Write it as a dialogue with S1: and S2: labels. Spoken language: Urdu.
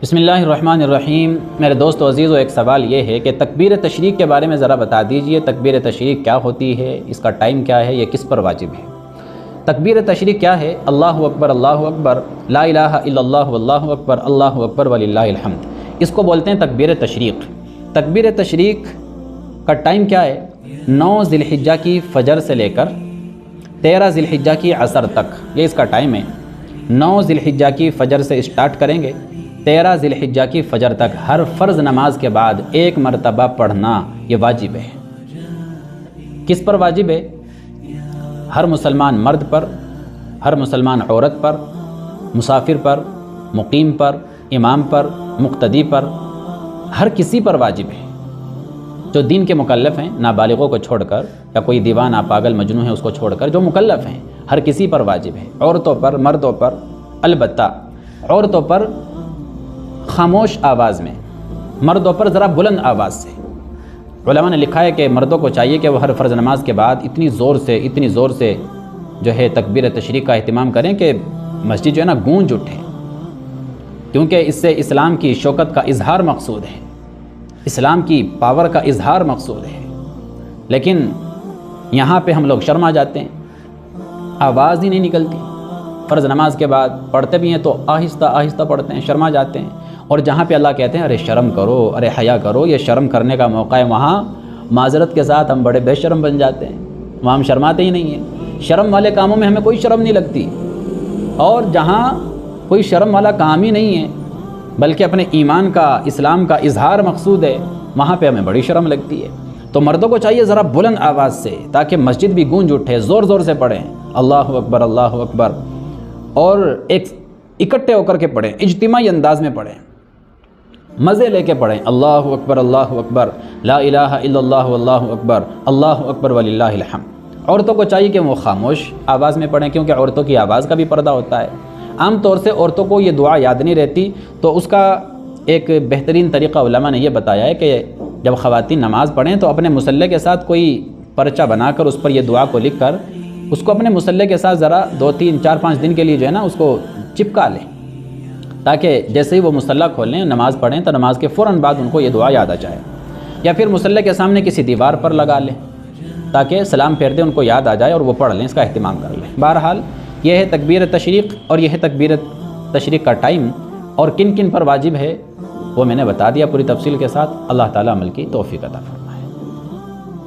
S1: بسم اللہ الرحمن الرحیم۔ میرے دوست و عزیزو، ایک سوال یہ ہے کہ تکبیر تشریق کے بارے میں ذرا بتا دیجئے، تکبیر تشریق کیا ہوتی ہے، اس کا ٹائم کیا ہے، یہ کس پر واجب ہے؟ تکبیر تشریق کیا ہے؟ اللہ اکبر لا الہ الا اللہ واللہ اکبر وللہ الحمد، اس کو بولتے ہیں تکبیر تشریق۔ تکبیر تشریق کا ٹائم کیا ہے؟ 9 ذی الحجہ کی فجر سے لے کر 13 ذی الحجہ کی عصر تک، یہ اس کا ٹائم ہے۔ 9 ذی الحجہ کی فجر سے اسٹارٹ کریں گے، 13 ذی الحجہ کی فجر تک ہر فرض نماز کے بعد 1 مرتبہ پڑھنا یہ واجب ہے۔ کس پر واجب ہے؟ ہر مسلمان مرد پر، ہر مسلمان عورت پر، مسافر پر، مقیم پر، امام پر، مقتدی پر، ہر کسی پر واجب ہے۔ جو دین کے مکلف ہیں، نابالغوں کو چھوڑ کر، یا کوئی دیوانہ پاگل مجنون ہے اس کو چھوڑ کر، جو مکلف ہیں ہر کسی پر واجب ہے۔ عورتوں پر، مردوں پر، البتہ عورتوں پر خاموش آواز میں، مردوں پر ذرا بلند آواز سے۔ علماء نے لکھا ہے کہ مردوں کو چاہیے کہ وہ ہر فرض نماز کے بعد اتنی زور سے جو ہے تکبیر تشریق کا اہتمام کریں کہ مسجد جو ہے نا گونج اٹھے، کیونکہ اس سے اسلام کی شوکت کا اظہار مقصود ہے، اسلام کی پاور کا اظہار مقصود ہے۔ لیکن یہاں پہ ہم لوگ شرما جاتے ہیں، آواز ہی نہیں نکلتی۔ فرض نماز کے بعد پڑھتے بھی ہیں تو آہستہ آہستہ پڑھتے ہیں، شرما جاتے ہیں۔ اور جہاں پہ اللہ کہتے ہیں ارے شرم کرو، ارے حیا کرو، یہ شرم کرنے کا موقع ہے، وہاں معذرت کے ساتھ ہم بڑے بے شرم بن جاتے ہیں، وہاں ہم شرماتے ہی نہیں ہیں۔ شرم والے کاموں میں ہمیں کوئی شرم نہیں لگتی، اور جہاں کوئی شرم والا کام ہی نہیں ہے بلکہ اپنے ایمان کا، اسلام کا اظہار مقصود ہے، وہاں پہ ہمیں بڑی شرم لگتی ہے۔ تو مردوں کو چاہیے ذرا بلند آواز سے، تاکہ مسجد بھی گونج اٹھے، زور سے پڑھیں اللہ اکبر، اور ایک اکٹھے ہو کر کے پڑھیں، اجتماعی انداز میں پڑھیں، مزے لے کے پڑھیں۔ اللہ اکبر لا الہ الا اللہ واللہ اکبر وللہ الحمد۔ عورتوں کو چاہیے کہ وہ خاموش آواز میں پڑھیں، کیونکہ عورتوں کی آواز کا بھی پردہ ہوتا ہے۔ عام طور سے عورتوں کو یہ دعا یاد نہیں رہتی، تو اس کا ایک بہترین طریقہ علماء نے یہ بتایا ہے کہ جب خواتین نماز پڑھیں تو اپنے مصلی کے ساتھ کوئی پرچہ بنا کر اس پر یہ دعا کو لکھ کر اس کو اپنے مصلی کے ساتھ ذرا 2 3 4 5 دن کے لیے جو ہے نا اس کو چپکا لیں، تاکہ جیسے ہی وہ مصلی کھولیں، نماز پڑھیں تو نماز کے فوراً بعد ان کو یہ دعا یاد آ جائے، یا پھر مصلی کے سامنے کسی دیوار پر لگا لیں تاکہ سلام پھیرتے ان کو یاد آ جائے اور وہ پڑھ لیں، اس کا اہتمام کر لیں۔ بہرحال یہ ہے تکبیر تشریق، اور یہ ہے تکبیر تشریق کا ٹائم، اور کن کن پر واجب ہے وہ میں نے بتا دیا پوری تفصیل کے ساتھ۔ اللہ تعالیٰ عمل کی توفیق عطا فرمائے۔